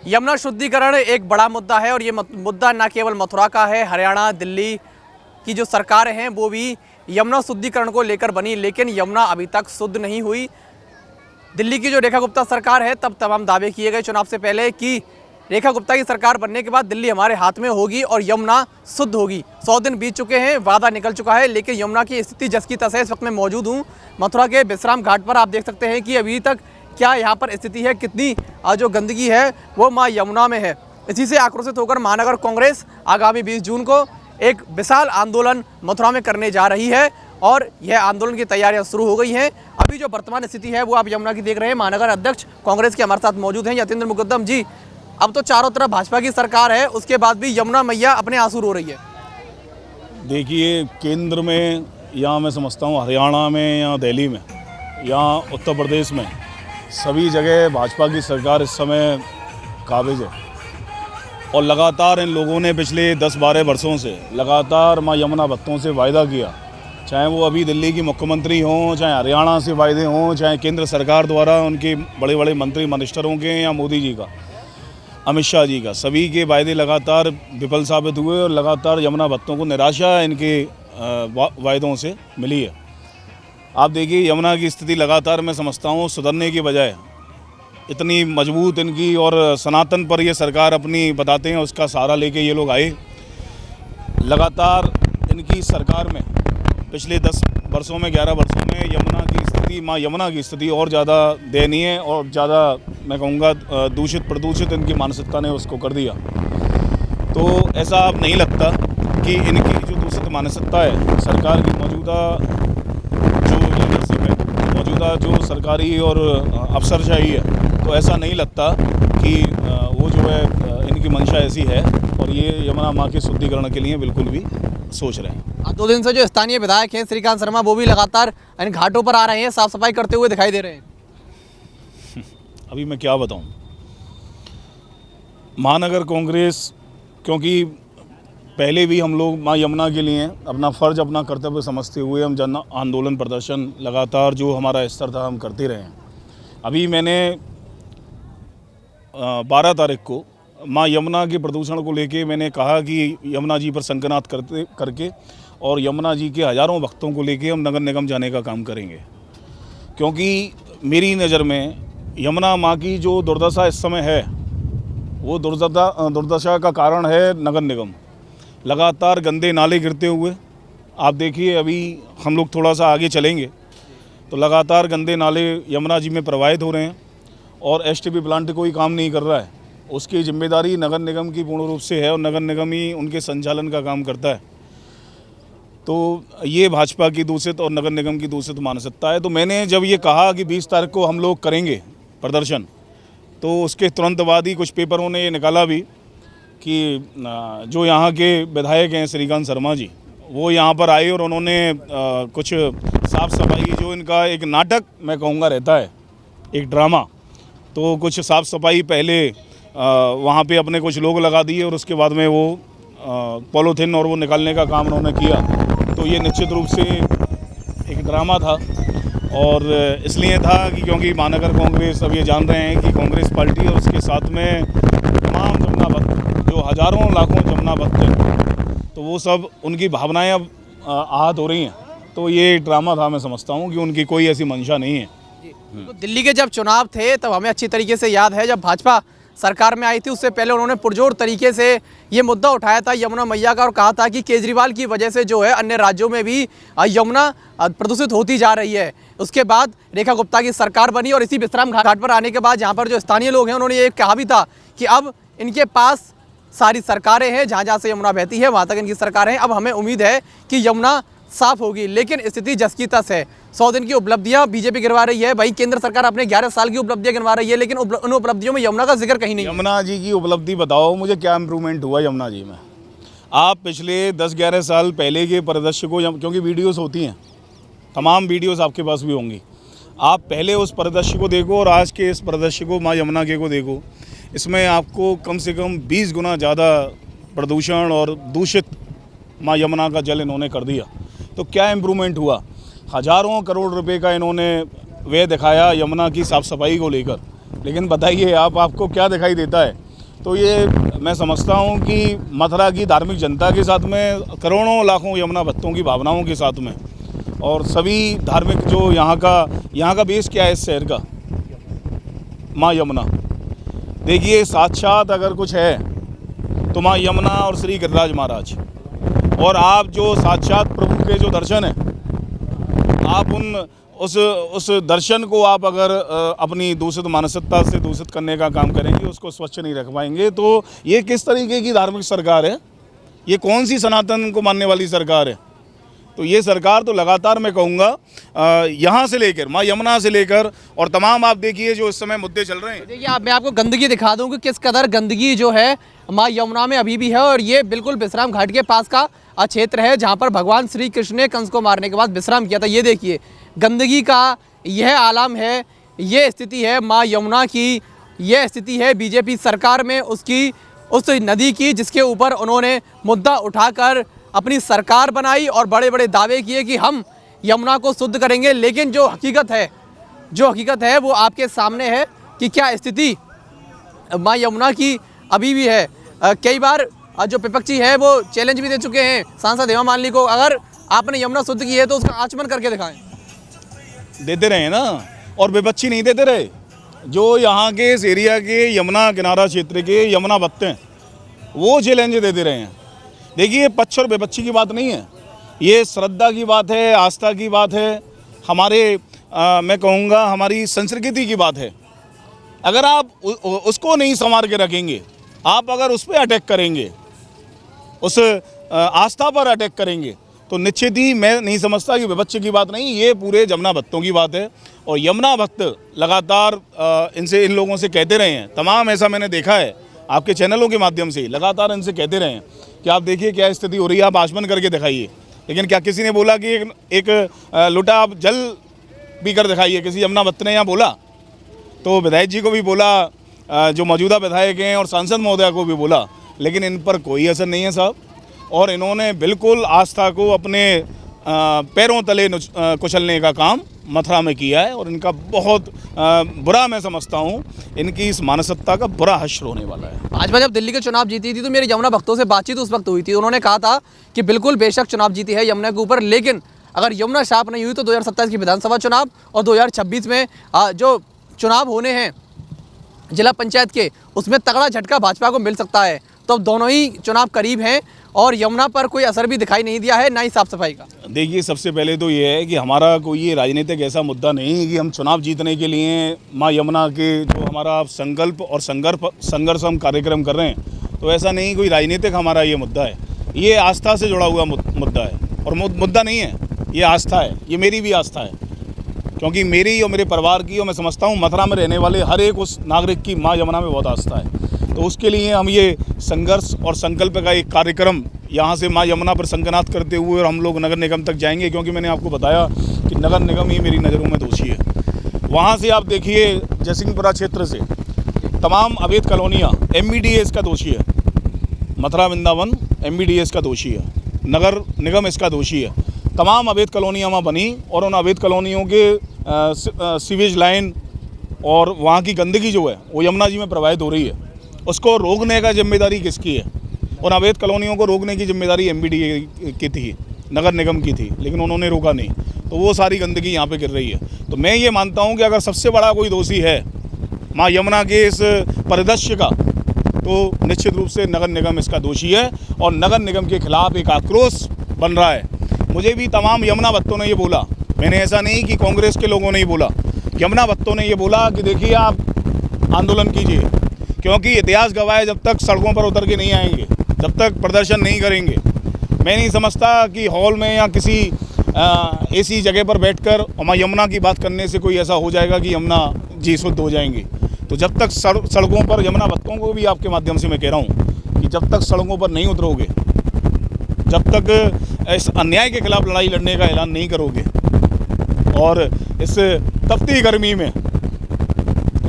यमुना शुद्धिकरण एक बड़ा मुद्दा है और ये मुद्दा न केवल मथुरा का है, हरियाणा दिल्ली की जो सरकारें हैं वो भी यमुना शुद्धिकरण को लेकर बनी, लेकिन यमुना अभी तक शुद्ध नहीं हुई। दिल्ली की जो रेखा गुप्ता सरकार है तब तमाम दावे किए गए चुनाव से पहले कि रेखा गुप्ता की सरकार बनने के बाद दिल्ली हमारे हाथ में होगी और यमुना शुद्ध होगी। 100 दिन बीत चुके हैं, वादा निकल चुका है, लेकिन यमुना की स्थिति जस की तस है। इस वक्त मैं मौजूद हूँ मथुरा के विश्राम घाट पर। आप देख सकते हैं कि अभी तक क्या यहाँ पर स्थिति है, कितनी जो गंदगी है वो माँ यमुना में है। इसी से आक्रोशित होकर महानगर कांग्रेस आगामी 20 जून को एक विशाल आंदोलन मथुरा में करने जा रही है और यह आंदोलन की तैयारियां शुरू हो गई हैं। अभी जो वर्तमान स्थिति है वो आप यमुना की देख रहे हैं। महानगर अध्यक्ष कांग्रेस के हमारे साथ मौजूद हैं यतीन्द्र मुकद्दम जी। अब तो चारों तरफ भाजपा की सरकार है, उसके बाद भी यमुना मैया अपने आंसू रो रही है। देखिए, केंद्र में या मैं समझता हूँ हरियाणा में या दिल्ली में या उत्तर प्रदेश में सभी जगह भाजपा की सरकार इस समय काबिज है और लगातार इन लोगों ने पिछले 10-12 वर्षों से लगातार माँ यमुना भक्तों से वायदा किया, चाहे वो अभी दिल्ली की मुख्यमंत्री हों, चाहे हरियाणा से वायदे हों, चाहे केंद्र सरकार द्वारा उनके बड़े बड़े मंत्री मिनिस्टरों के या मोदी जी का, अमित शाह जी का, सभी के वायदे लगातार विफल साबित हुए और लगातार यमुना भक्तों को निराशा इनके वायदों से मिली है। आप देखिए, यमुना की स्थिति लगातार मैं समझता हूँ सुधरने की बजाय इतनी मजबूत इनकी और सनातन पर ये सरकार अपनी बताते हैं उसका सहारा लेके ये लोग आए। लगातार इनकी सरकार में पिछले 10 वर्षों में 11 वर्षों में यमुना की स्थिति, माँ यमुना की स्थिति और ज़्यादा दयनीय और ज़्यादा मैं कहूँगा दूषित प्रदूषित इनकी मानसिकता ने उसको कर दिया। तो ऐसा अब नहीं लगता कि इनकी जो दूषित मानसिकता है, सरकार की मौजूदा जो लीडरशिप है, मौजूदा जो सरकारी और अफसरशाही है, तो ऐसा नहीं लगता कि वो जो है इनकी मंशा ऐसी है और ये यमुना माँ के शुद्धिकरण के लिए बिल्कुल भी सोच रहे हैं। 2 दिन से जो स्थानीय विधायक हैं श्रीकांत शर्मा, वो भी लगातार इन घाटों पर आ रहे हैं, साफ सफाई करते हुए दिखाई दे रहे हैं। अभी मैं क्या बताऊं, महानगर कांग्रेस, क्योंकि पहले भी हम लोग माँ यमुना के लिए अपना फ़र्ज, अपना कर्तव्य समझते हुए हम जन आंदोलन प्रदर्शन लगातार जो हमारा स्तर था हम करते रहे हैं। अभी मैंने 12 तारीख को माँ यमुना के प्रदूषण को लेके मैंने कहा कि यमुना जी पर संकनात करके और यमुना जी के हज़ारों भक्तों को लेके हम नगर निगम जाने का काम करेंगे, क्योंकि मेरी नज़र में यमुना माँ की जो दुर्दशा इस समय है वो दुर्दशा का कारण है नगर निगम। लगातार गंदे नाले गिरते हुए, आप देखिए अभी हम लोग थोड़ा सा आगे चलेंगे तो लगातार गंदे नाले यमुना जी में प्रवाहित हो रहे हैं और एसटीपी प्लांट कोई काम नहीं कर रहा है। उसकी जिम्मेदारी नगर निगम की पूर्ण रूप से है और नगर निगम ही उनके संचालन का काम करता है। तो ये भाजपा की दूषित और नगर निगम की दूषित मानसिकता है। तो मैंने जब ये कहा कि 20 तारीख को हम लोग करेंगे प्रदर्शन, तो उसके तुरंत बाद ही कुछ पेपरों ने ये निकाला भी कि जो यहाँ के विधायक हैं श्रीकांत शर्मा जी, वो यहाँ पर आए और उन्होंने कुछ साफ़ सफाई, जो इनका एक नाटक मैं कहूँगा रहता है, एक ड्रामा, तो कुछ साफ़ सफाई पहले वहाँ पे अपने कुछ लोग लगा दिए और उसके बाद में वो पॉलीथिन और वो निकालने का काम उन्होंने किया। तो ये निश्चित रूप से एक ड्रामा था और इसलिए था कि क्योंकि महानगर कांग्रेस, अब ये जान रहे हैं कि कांग्रेस पार्टी और उसके साथ में तमाम जमुना भक्त, जो हज़ारों लाखों जमुना भक्त हैं, तो वो सब उनकी भावनाएं अब आहत हो रही हैं। तो ये ड्रामा था, मैं समझता हूँ कि उनकी कोई ऐसी मंशा नहीं है। तो दिल्ली के जब चुनाव थे तब हमें अच्छी तरीके से याद है, जब भाजपा सरकार में आई थी उससे पहले उन्होंने पुरजोर तरीके से ये मुद्दा उठाया था यमुना मैया का और कहा था कि केजरीवाल की वजह से जो है अन्य राज्यों में भी यमुना प्रदूषित होती जा रही है। उसके बाद रेखा गुप्ता की सरकार बनी और इसी विश्राम घाट पर आने के बाद यहाँ पर जो स्थानीय लोग हैं उन्होंने ये कहा भी था कि अब इनके पास सारी सरकारें हैं, जहाँ जहाँ से यमुना बहती है वहाँ तक इनकी सरकारें हैं। अब हमें उम्मीद है कि यमुना साफ होगी, लेकिन स्थिति जस की तस है। 100 दिन की उपलब्धियां बीजेपी गिनवा रही है, भाई केंद्र सरकार अपने 11 साल की उपलब्धियां गिनवा रही है, लेकिन उन उपलब्धियों में यमुना का जिक्र कहीं नहीं। यमुना जी की उपलब्धि बताओ मुझे, क्या इम्प्रूवमेंट हुआ यमुना जी में? आप पिछले 10-11 साल पहले के परिदृश्य को, क्योंकि वीडियोस होती हैं, तमाम वीडियोस आपके पास भी होंगी, आप पहले उस परिदृश्य को देखो और आज के इस परिदृश्य को, माँ यमुना के को देखो। इसमें आपको कम से कम 20 गुना ज़्यादा प्रदूषण और दूषित माँ यमुना का जल इन्होंने कर दिया। तो क्या इम्प्रूवमेंट हुआ? हज़ारों करोड़ रुपए का इन्होंने व्यय दिखाया यमुना की साफ़ सफाई को लेकर, लेकिन बताइए आपको क्या दिखाई देता है? तो ये मैं समझता हूँ कि मथुरा की धार्मिक जनता के साथ में, करोड़ों लाखों यमुना भक्तों की भावनाओं के साथ में, और सभी धार्मिक जो यहाँ का बेस क्या है इस शहर का, माँ यमुना। देखिए साक्षात अगर कुछ है तो माँ यमुना और श्री गिरिराज महाराज, और आप जो साक्षात प्रभु के जो दर्शन हैं, आप उस दर्शन को आप अगर अपनी दूषित मानसिकता से दूषित करने का काम करेंगे, उसको स्वच्छ नहीं रख पाएंगे, तो ये किस तरीके की धार्मिक सरकार है? ये कौन सी सनातन को मानने वाली सरकार है? तो ये सरकार तो लगातार मैं कहूँगा यहाँ से लेकर माँ यमुना से लेकर और तमाम आप देखिए जो इस समय मुद्दे चल रहे हैं। देखिए मैं आपको गंदगी दिखा दूँ कि किस कदर गंदगी जो है माँ यमुना में अभी भी है, और ये बिल्कुल विश्राम घाट के पास का क्षेत्र है जहाँ पर भगवान श्री कृष्ण ने कंस को मारने के बाद विश्राम किया था। ये देखिए गंदगी का यह आलम है, ये स्थिति है माँ यमुना की, यह स्थिति है बीजेपी सरकार में उसकी, उस नदी की जिसके ऊपर उन्होंने मुद्दा उठाकर अपनी सरकार बनाई और बड़े बड़े दावे किए कि हम यमुना को शुद्ध करेंगे। लेकिन जो हकीकत है वो आपके सामने है कि क्या स्थिति माँ यमुना की अभी भी है। कई बार जो विपक्षी है वो चैलेंज भी दे चुके हैं सांसद हेमा मालिनी को, अगर आपने यमुना शुद्ध की है तो उसका आचमन करके दिखाएं। देते रहे ना, और विपक्षी नहीं देते रहे। जो यहाँ के इस एरिया के यमुना किनारा क्षेत्र के यमुना भक्त हैं वो चैलेंज देते रहे हैं। देखिए पक्ष और विपक्षी की बात नहीं है, ये श्रद्धा की बात है, आस्था की बात है, मैं कहूँगा हमारी संस्कृति की बात है। अगर आप उसको नहीं संवार के रखेंगे, आप अगर उस पर अटैक करेंगे, उस आस्था पर अटैक करेंगे, तो निश्चित ही मैं नहीं समझता कि विपक्ष की बात नहीं, ये पूरे यमुना भक्तों की बात है। और यमुना भक्त लगातार इन लोगों से कहते रहे हैं, तमाम ऐसा मैंने देखा है आपके चैनलों के माध्यम से, लगातार इनसे कहते रहे हैं कि आप देखिए क्या स्थिति हो रही है, आप आचमन करके दिखाइए। लेकिन क्या किसी ने बोला कि एक लोटा आप जल पी कर दिखाइए? किसी यमुना भक्त ने यहाँ बोला? तो विधायक जी को भी बोला, जो मौजूदा विधायक हैं और सांसद महोदय को भी बोला, लेकिन इन पर कोई असर नहीं है साहब। और इन्होंने बिल्कुल आस्था को अपने पैरों तले कुचलने का काम मथुरा में किया है, और इनका बहुत बुरा मैं समझता हूँ, इनकी इस मानसिकता का बुरा हश्र होने वाला है। भाजपा जब दिल्ली के चुनाव जीती थी तो मेरी यमुना भक्तों से बातचीत उस वक्त हुई थी, उन्होंने कहा था कि बिल्कुल बेशक चुनाव जीती है यमुना के ऊपर, लेकिन अगर यमुना साफ नहीं हुई तो 2027 की विधानसभा चुनाव और 2026 में जो चुनाव होने हैं जिला पंचायत के, उसमें तगड़ा झटका भाजपा को मिल सकता है। तो दोनों ही चुनाव करीब हैं और यमुना पर कोई असर भी दिखाई नहीं दिया है, ना ही साफ सफाई का। देखिए सबसे पहले तो ये है कि हमारा कोई ये राजनीतिक ऐसा मुद्दा नहीं है कि हम चुनाव जीतने के लिए माँ यमुना के जो हमारा संकल्प और संघर्ष हम कार्यक्रम कर रहे हैं, तो ऐसा नहीं कोई राजनीतिक हमारा ये मुद्दा है। ये आस्था से जुड़ा हुआ मुद्दा है, और मुद्दा नहीं है, ये आस्था है, ये मेरी भी आस्था है, क्योंकि मेरी और मेरे परिवार की, और मैं समझता हूँ मथुरा में रहने वाले हर एक उस नागरिक की माँ यमुना में बहुत आस्था है। तो उसके लिए हम ये संघर्ष और संकल्प का एक कार्यक्रम यहाँ से माँ यमुना पर शंखनाद करते हुए और हम लोग नगर निगम तक जाएंगे, क्योंकि मैंने आपको बताया कि नगर निगम ही मेरी नज़रों में दोषी है। वहाँ से आप देखिए जयसिंहपुरा क्षेत्र से तमाम अवैध कॉलोनियाँ, MBDA इसका दोषी है, मथुरा वृंदावन MBDA इसका दोषी है, नगर निगम इसका दोषी है। तमाम अवैध कॉलोनियाँ वहाँ बनी और उन अवैध कॉलोनियों के सीवेज लाइन और वहाँ की गंदगी जो है वो यमुना जी में प्रवाहित हो रही है। उसको रोकने का जिम्मेदारी किसकी है? और अवैध कॉलोनियों को रोकने की जिम्मेदारी MBDA की थी, नगर निगम की थी, लेकिन उन्होंने रोका नहीं, तो वो सारी गंदगी यहाँ पे गिर रही है। तो मैं ये मानता हूँ कि अगर सबसे बड़ा कोई दोषी है माँ यमुना के इस परिदृश्य का, तो निश्चित रूप से नगर निगम इसका दोषी है, और नगर निगम के खिलाफ एक आक्रोश बन रहा है। मुझे भी तमाम यमुना भक्तों ने ये बोला, मैंने ऐसा नहीं कि कांग्रेस के लोगों ने ही बोला, यमुना भक्तों ने ये बोला कि देखिए आप आंदोलन कीजिए, क्योंकि इतिहास गवाह है जब तक सड़कों पर उतर के नहीं आएंगे, जब तक प्रदर्शन नहीं करेंगे, मैं नहीं समझता कि हॉल में या किसी ऐसी जगह पर बैठकर और यमुना की बात करने से कोई ऐसा हो जाएगा कि यमुना जी शुद्ध हो जाएंगी। तो जब तक सड़कों पर, यमुना भक्तों को भी आपके माध्यम से मैं कह रहा हूँ कि जब तक सड़कों पर नहीं उतरोगे, जब तक इस अन्याय के खिलाफ लड़ाई लड़ने का ऐलान नहीं करोगे, और इस तपती गर्मी में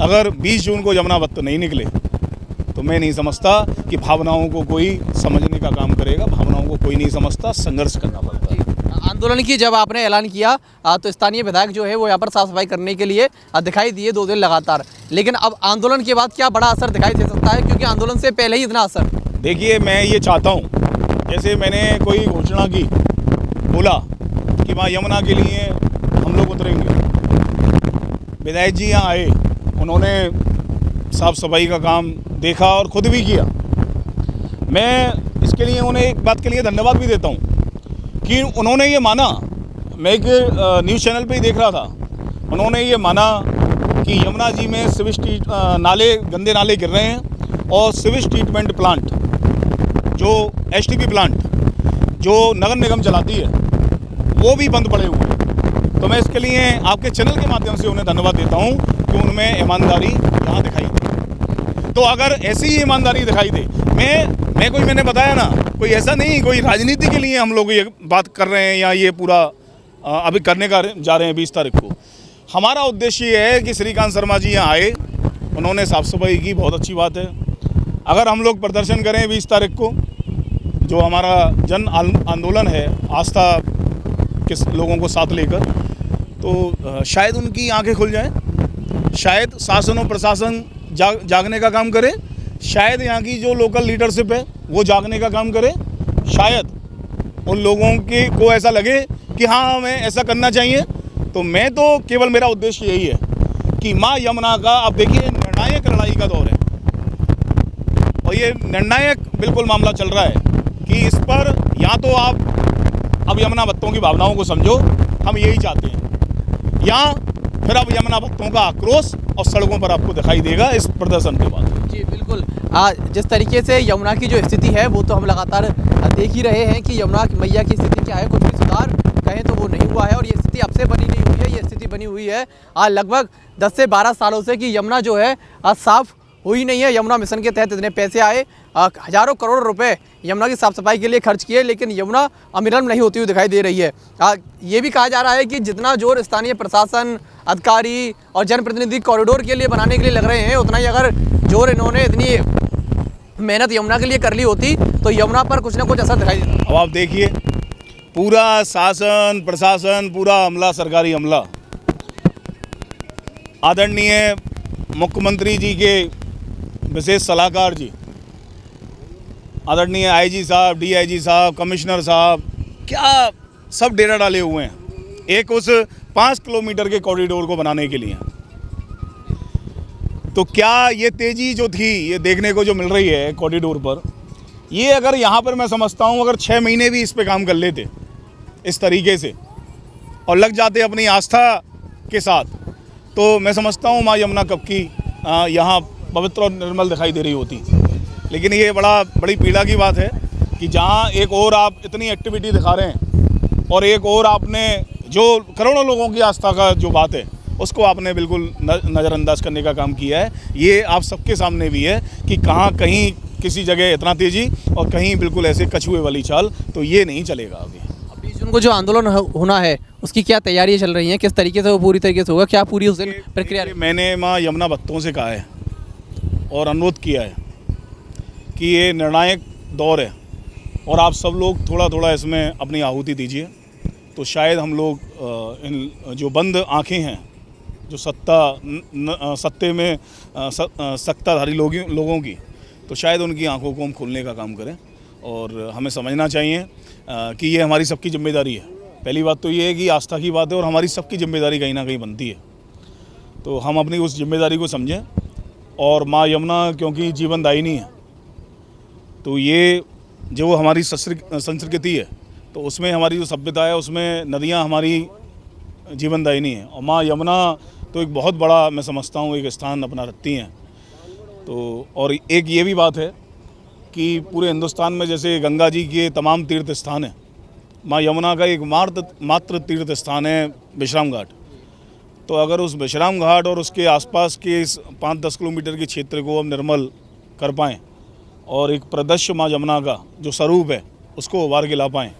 अगर 20 जून को यमुना भक्त नहीं निकले, तो मैं नहीं समझता कि भावनाओं को कोई समझने का काम करेगा। भावनाओं को कोई नहीं समझता, संघर्ष करना पड़ता है। आंदोलन की जब आपने ऐलान किया तो स्थानीय विधायक जो है वो यहाँ पर साफ सफाई करने के लिए दिखाई दिए 2 दिन लगातार, लेकिन अब आंदोलन के बाद क्या बड़ा असर दिखाई दे सकता है, क्योंकि आंदोलन से पहले ही इतना असर? देखिए, मैं ये चाहता हूँ, जैसे मैंने कोई घोषणा की, बोला कि माँ यमुना के लिए हम लोग उतरेंगे, विधायक जी यहाँ आए, उन्होंने साफ सफाई का काम देखा और ख़ुद भी किया। मैं इसके लिए उन्हें एक बात के लिए धन्यवाद भी देता हूँ कि उन्होंने ये माना, मैं एक न्यूज़ चैनल पे ही देख रहा था, उन्होंने ये माना कि यमुना जी में सीवेज नाले, गंदे नाले गिर रहे हैं और सीवेज ट्रीटमेंट प्लांट, जो एसटीपी प्लांट जो नगर निगम चलाती है, वो भी बंद पड़े हुए हैं। तो मैं इसके लिए आपके चैनल के माध्यम से उन्हें धन्यवाद देता हूँ कि उनमें ईमानदारी यहाँ दिखाई दे। तो अगर ऐसी ही ईमानदारी दिखाई दे, मैंने बताया ना, कोई ऐसा नहीं, कोई राजनीति के लिए हम लोग ये बात कर रहे हैं या ये पूरा अभी करने का जा रहे हैं 20 तारीख को। हमारा उद्देश्य ये है कि श्रीकांत शर्मा जी यहाँ आए, उन्होंने साफ़ सफाई की, बहुत अच्छी बात है। अगर हम लोग प्रदर्शन करें 20 तारीख को, जो हमारा जन आंदोलन है आस्था के लोगों को साथ लेकर, तो शायद उनकी आंखें खुल जाएं, शायद शासन और प्रशासन जागने का काम करे, शायद यहाँ की जो लोकल लीडरशिप है वो जागने का काम करे, शायद उन लोगों को ऐसा लगे कि हाँ, हमें ऐसा करना चाहिए। तो मैं तो केवल, मेरा उद्देश्य यही है कि माँ यमुना का, अब देखिए, निर्णायक लड़ाई का दौर है और ये निर्णायक बिल्कुल मामला चल रहा है कि इस पर या तो आप अब यमुना भक्तों की भावनाओं को समझो, हम यही चाहते हैं, या फिर अब यमुना भक्तों का आक्रोश और सड़कों पर आपको दिखाई देगा इस प्रदर्शन के बाद। जी बिल्कुल, जिस तरीके से यमुना की जो स्थिति है वो तो हम लगातार देख ही रहे हैं कि यमुना मैया की स्थिति क्या है, कुछ भी सुधार कहें तो वो नहीं हुआ है और ये स्थिति अब से बनी नहीं हुई है, ये स्थिति बनी हुई है लगभग 10 से 12 सालों से कि यमुना जो है साफ हुई नहीं है। यमुना मिशन के तहत इतने पैसे आए, हजारों करोड़ रुपए यमुना की साफ सफाई के लिए खर्च किए, लेकिन यमुना अविरल नहीं होती हुई दिखाई दे रही है। ये भी कहा जा रहा है कि जितना जोर स्थानीय प्रशासन, अधिकारी और जनप्रतिनिधि कॉरिडोर के लिए बनाने के लिए लग रहे हैं, उतना ही अगर जोर इन्होंने इतनी मेहनत यमुना के लिए कर ली होती तो यमुना पर कुछ ना कुछ असर दिखाई देता। अब आप देखिए, पूरा शासन प्रशासन, पूरा अमला, सरकारी अमला, आदरणीय मुख्यमंत्री जी के विशेष सलाहकार जी, आदरणीय आईजी साहब, डीआईजी साहब, कमिश्नर साहब, क्या सब डेरा डाले हुए हैं एक उस 5 किलोमीटर के कॉरिडोर को बनाने के लिए। तो क्या ये तेज़ी जो थी, ये देखने को जो मिल रही है कॉरिडोर पर, ये अगर यहाँ पर मैं समझता हूँ अगर 6 महीने भी इस पे काम कर लेते इस तरीके से और लग जाते अपनी आस्था के साथ, तो मैं समझता हूँ माँ यमुना कब की यहाँ पवित्र और निर्मल दिखाई दे रही होती। लेकिन ये बड़ी पीड़ा की बात है कि जहाँ एक और आप इतनी एक्टिविटी दिखा रहे हैं और एक और आपने जो करोड़ों लोगों की आस्था का जो बात है उसको आपने बिल्कुल नज़रअंदाज करने का काम किया है। ये आप सबके सामने भी है कि कहीं किसी जगह इतना तेज़ी और कहीं बिल्कुल ऐसे कछुए वाली चाल, तो ये नहीं चलेगा। अभी 20 जून को जो आंदोलन होना है उसकी क्या तैयारियां चल रही हैं, किस तरीके से वो पूरी तरीके से होगा, क्या पूरी उस दिन प्रक्रिया? मैंने माँ यमुना भक्तों से कहा है और अनुरोध किया है कि ये निर्णायक दौर है और आप सब लोग थोड़ा थोड़ा इसमें अपनी आहुति दीजिए, तो शायद हम लोग इन जो बंद आँखें हैं, जो सत्ते में सत्ताधारी लोगों की, तो शायद उनकी आंखों को हम खोलने का काम करें। और हमें समझना चाहिए कि ये हमारी सबकी जिम्मेदारी है। पहली बात तो ये है कि आस्था की बात है और हमारी सबकी जिम्मेदारी कहीं ना कहीं बनती है, तो हम अपनी उस जिम्मेदारी को समझें। और माँ यमुना क्योंकि जीवनदायिनी है, तो ये जो हमारी संस्कृति है, तो उसमें हमारी जो सभ्यता है, उसमें नदियाँ हमारी जीवनदायिनी है और माँ यमुना तो एक बहुत बड़ा, मैं समझता हूँ, एक स्थान अपना रखती हैं। तो और एक ये भी बात है कि पूरे हिंदुस्तान में जैसे गंगा जी के तमाम तीर्थ स्थान हैं, माँ यमुना का एक मात्र तीर्थ स्थान है विश्राम घाट। तो अगर उस विश्राम घाट और उसके आसपास के इस 5-10 किलोमीटर के क्षेत्र को हम निर्मल कर पाएँ और एक प्रदर्श माँ यमुना का जो स्वरूप है उसको उभार के ला पाएँ,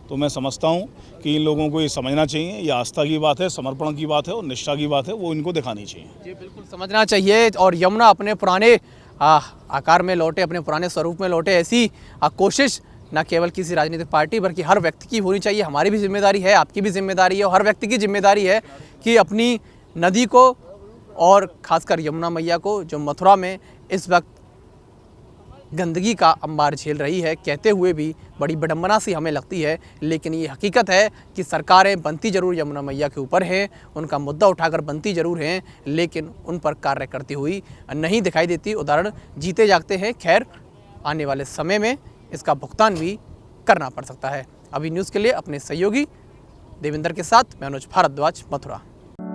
तो मैं समझता हूँ कि इन लोगों को ये समझना चाहिए, ये आस्था की बात है, समर्पण की बात है और निष्ठा की बात है, वो इनको दिखानी चाहिए। जी बिल्कुल समझना चाहिए और यमुना अपने पुराने आकार में लौटे, अपने पुराने स्वरूप में लौटे, ऐसी कोशिश न केवल किसी राजनीतिक पार्टी बल्कि हर व्यक्ति की होनी चाहिए। हमारी भी जिम्मेदारी है, आपकी भी जिम्मेदारी है और हर व्यक्ति की जिम्मेदारी है कि अपनी नदी को और खासकर यमुना मैया को, जो मथुरा में इस वक्त गंदगी का अंबार झेल रही है, कहते हुए भी बड़ी विडंबना सी हमें लगती है, लेकिन ये हकीकत है कि सरकारें बनती ज़रूर यमुना मैया के ऊपर हैं, उनका मुद्दा उठाकर बनती ज़रूर हैं, लेकिन उन पर कार्य करती हुई नहीं दिखाई देती। उदाहरण जीते जागते हैं। खैर, आने वाले समय में इसका भुगतान भी करना पड़ सकता है। अभी न्यूज़ के लिए अपने सहयोगी देवेंद्र के साथ मैं अनुज भारद्वाज, मथुरा।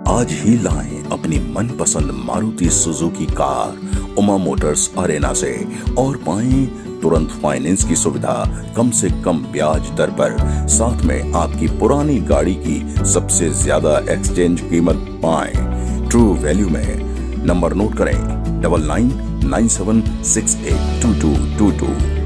आज ही लाएं अपनी मनपसंद Maruti Suzuki car Uma Motors Arena से और पाएं तुरंत फाइनेंस की सुविधा कम से कम ब्याज दर पर। साथ में आपकी पुरानी गाड़ी की सबसे ज्यादा एक्सचेंज कीमत पाएं ट्रू वैल्यू में। नंबर नोट करें 9997682222।